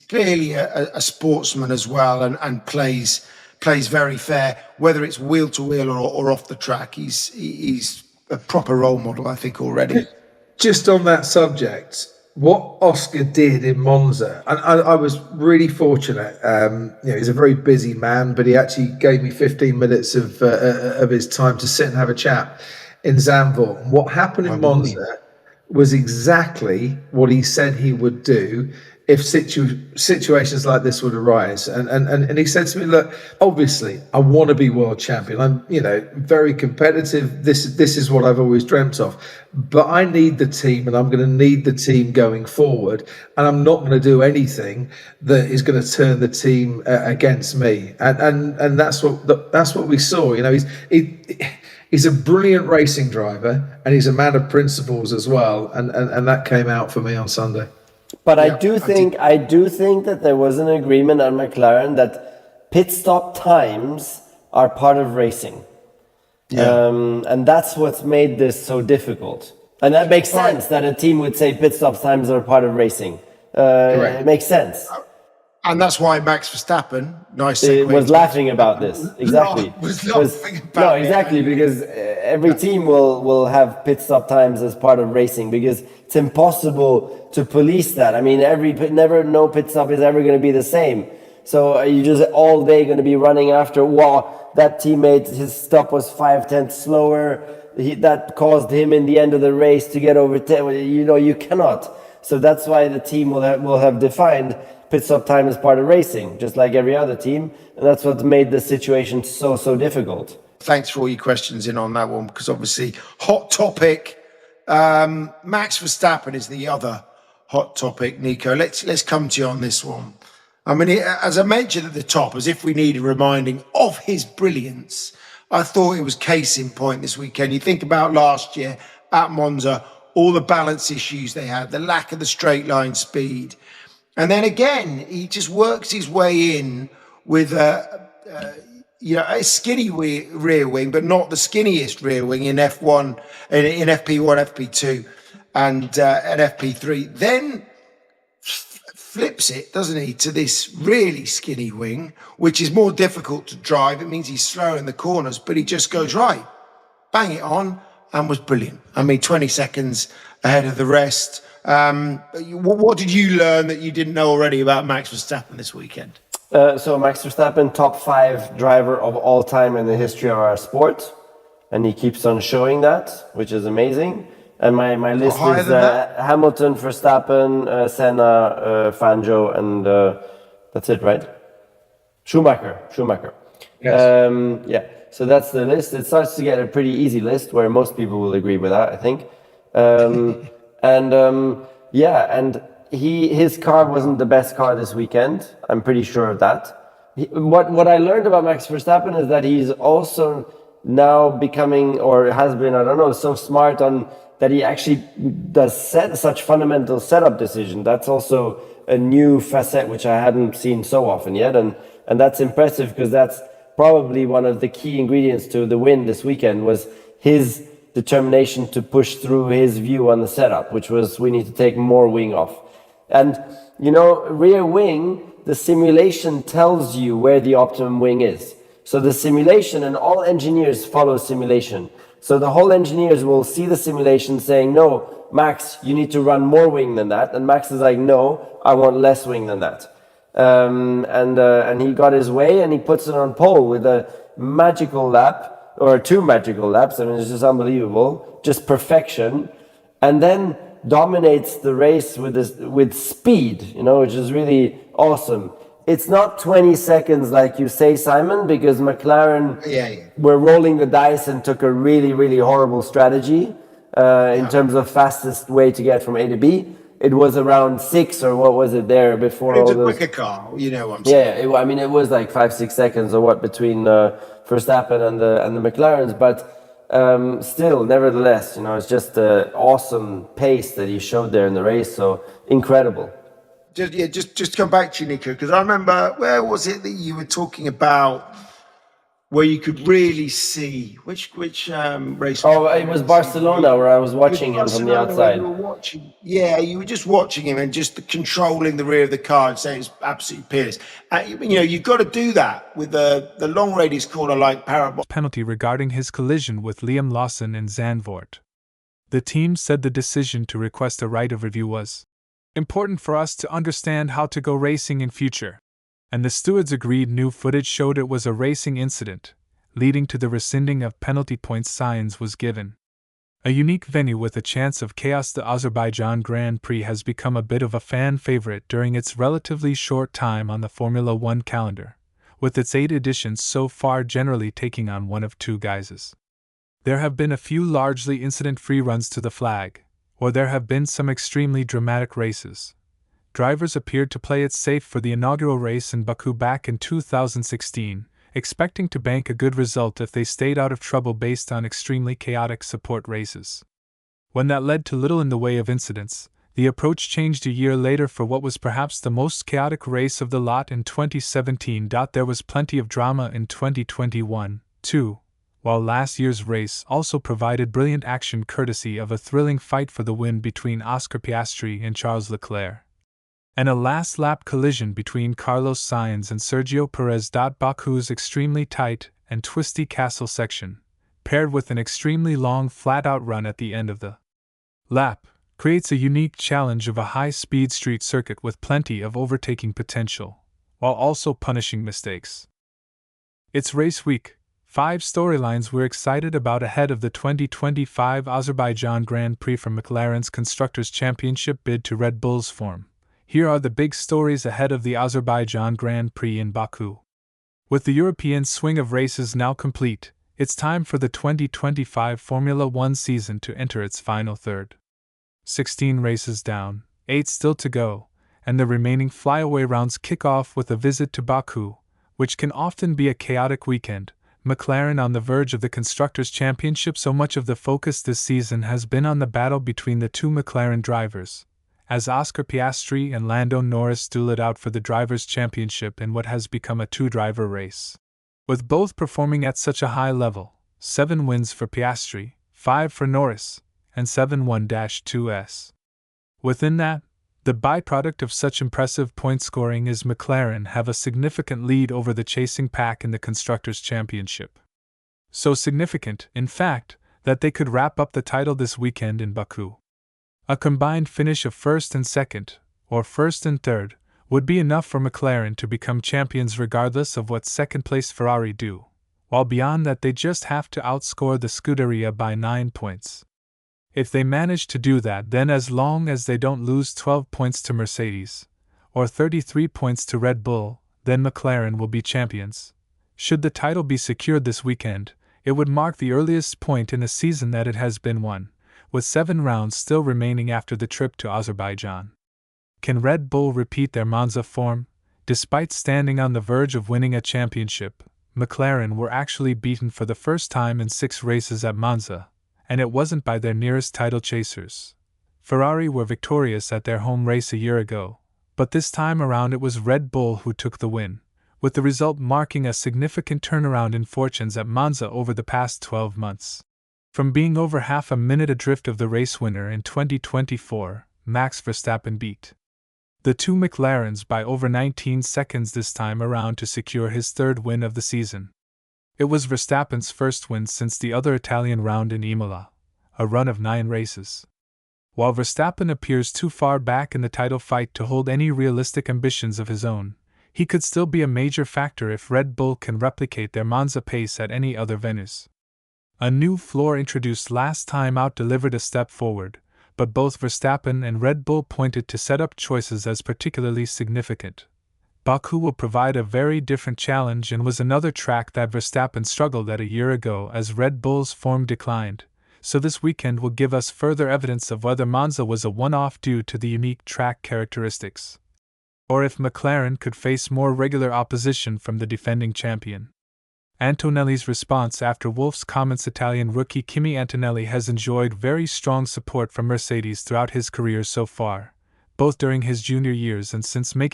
clearly a sportsman as well, and plays very fair, whether it's wheel to wheel or off the track. He's a proper role model, I think, already. Just on that subject, what Oscar did in Monza, and I was really fortunate. He's a very busy man, but he actually gave me 15 minutes of his time to sit and have a chat in Zandvoort. What happened in Monza was exactly what he said he would do if situations like this would arise. And he said to me, look, obviously I want to be world champion. I'm, very competitive. This is what I've always dreamt of, but I need the team, and I'm going to need the team going forward. And I'm not going to do anything that is going to turn the team against me. And that's what we saw. He's a brilliant racing driver, and he's a man of principles as well. And that came out for me on Sunday. But I do think that there was an agreement on McLaren that pit stop times are part of racing. Yeah. And that's what's made this so difficult. And that makes sense that a team would say pit stop times are part of racing. It makes sense. And that's why Max Verstappen, was laughing about this. Exactly. Because every team will have pit stop times as part of racing, because it's impossible to police that. I mean, no pit stop is ever going to be the same. So you just all day going to be running after, wow, that teammate, his stop was 5/10 slower. That caused him in the end of the race to get over 10. You cannot. So that's why the team will have defined pit stop time as part of racing, just like every other team. And that's what made the situation so difficult. Thanks for all your questions in on that one, because obviously hot topic. Max Verstappen is the other hot topic. Nico, let's come to you on this one. I mean, as I mentioned at the top, as if we need a reminding of his brilliance, I thought it was case in point this weekend. You think about last year at Monza, all the balance issues they had, the lack of the straight line speed. And then again, he just works his way in with a skinny rear wing, but not the skinniest rear wing in F1, in FP1, FP2, and FP3. Then flips it, doesn't he, to this really skinny wing, which is more difficult to drive. It means he's slower in the corners, but he just goes right, bang it on, and was brilliant. I mean, 20 seconds ahead of the rest. What did you learn that you didn't know already about Max Verstappen this weekend? So Max Verstappen, top 5 driver of all time in the history of our sport, and he keeps on showing that, which is amazing. And my list is Hamilton, Verstappen, Senna, Fangio, and that's it, right? Schumacher. Yes. So that's the list. It starts to get a pretty easy list, where most people will agree with that, I think. And his car wasn't the best car this weekend. I'm pretty sure of that. What I learned about Max Verstappen is that he's also now becoming, or has been, I don't know, so smart on that he actually does set such fundamental setup decision. That's also a new facet which I hadn't seen so often yet, and that's impressive, because that's probably one of the key ingredients to the win this weekend, was his determination to push through his view on the setup, which was, we need to take more wing off. And, rear wing, the simulation tells you where the optimum wing is. So the simulation, and all engineers follow simulation. So the whole engineers will see the simulation saying, no, Max, you need to run more wing than that. And Max is like, no, I want less wing than that. And he got his way, and he puts it on pole with a magical lap, or 2 magical laps. I mean, it's just unbelievable, just perfection. And then dominates the race with speed, which is really awesome. It's not 20 seconds like you say, Simon, because McLaren were rolling the dice and took a really, really horrible strategy in terms of fastest way to get from A to B. It was around 6, or what was it there before? It was a quicker car, what I'm saying. Yeah, it was like 5-6 seconds or what between Verstappen and the McLarens, but still, nevertheless, it's just an awesome pace that he showed there in the race. So incredible. Just to come back to you, Nico, because I remember, where was it that you were talking about where you could really see which race was Oh, it it you was really see Barcelona where I was it was watching him from the Barcelona where you outside. were watching. Yeah, you were just watching him and just controlling the rear of the car and saying it's absolutely pierced. You've got to do that with the long radius corner like Parabol. Penalty regarding his collision with Liam Lawson in Zandvoort. The team said the decision to request a right of review was important for us to understand how to go racing in future, and the stewards agreed. New footage showed it was a racing incident, leading to the rescinding of penalty points. Signs was given. A unique venue with a chance of chaos, the Azerbaijan Grand Prix has become a bit of a fan favorite during its relatively short time on the Formula One calendar, with its 8 editions so far generally taking on one of two guises. There have been a few largely incident-free runs to the flag, or there have been some extremely dramatic races. Drivers appeared to play it safe for the inaugural race in Baku back in 2016, expecting to bank a good result if they stayed out of trouble based on extremely chaotic support races. When that led to little in the way of incidents, the approach changed a year later for what was perhaps the most chaotic race of the lot in 2017. There was plenty of drama in 2021, too, while last year's race also provided brilliant action courtesy of a thrilling fight for the win between Oscar Piastri and Charles Leclerc, and a last-lap collision between Carlos Sainz and Sergio Perez. Baku's extremely tight and twisty castle section, paired with an extremely long flat-out run at the end of the lap, creates a unique challenge of a high-speed street circuit with plenty of overtaking potential, while also punishing mistakes. It's race week. 5 storylines we're excited about ahead of the 2025 Azerbaijan Grand Prix, from McLaren's Constructors' Championship bid to Red Bull's form. Here are the big stories ahead of the Azerbaijan Grand Prix in Baku. With the European swing of races now complete, it's time for the 2025 Formula One season to enter its final third. 16 races down, 8 still to go, and the remaining flyaway rounds kick off with a visit to Baku, which can often be a chaotic weekend. McLaren on the verge of the Constructors' Championship. So much of the focus this season has been on the battle between the two McLaren drivers, as Oscar Piastri and Lando Norris duel it out for the Drivers' Championship in what has become a two-driver race. With both performing at such a high level, 7 wins for Piastri, 5 for Norris, and 7 1-2s. Within that, the byproduct of such impressive point scoring is McLaren have a significant lead over the chasing pack in the Constructors' Championship. So significant, in fact, that they could wrap up the title this weekend in Baku. A combined finish of first and second, or first and third, would be enough for McLaren to become champions regardless of what second-place Ferrari do, while beyond that they just have to outscore the Scuderia by 9 points. If they manage to do that, then as long as they don't lose 12 points to Mercedes, or 33 points to Red Bull, then McLaren will be champions. Should the title be secured this weekend, it would mark the earliest point in a season that it has been won, with 7 rounds still remaining after the trip to Azerbaijan. Can Red Bull repeat their Monza form? Despite standing on the verge of winning a championship, McLaren were actually beaten for the first time in 6 races at Monza, and it wasn't by their nearest title chasers. Ferrari were victorious at their home race a year ago, but this time around it was Red Bull who took the win, with the result marking a significant turnaround in fortunes at Monza over the past 12 months. From being over half a minute adrift of the race winner in 2024, Max Verstappen beat the two McLarens by over 19 seconds this time around to secure his 3rd win of the season. It was Verstappen's first win since the other Italian round in Imola, a run of 9 races. While Verstappen appears too far back in the title fight to hold any realistic ambitions of his own, he could still be a major factor if Red Bull can replicate their Monza pace at any other venues. A new floor introduced last time out delivered a step forward, but both Verstappen and Red Bull pointed to setup choices as particularly significant. Baku will provide a very different challenge and was another track that Verstappen struggled at a year ago as Red Bull's form declined, so this weekend will give us further evidence of whether Monza was a one-off due to the unique track characteristics, or if McLaren could face more regular opposition from the defending champion. Antonelli's response after Wolff's comments. Italian rookie Kimi Antonelli has enjoyed very strong support from Mercedes throughout his career so far, both during his junior years and since making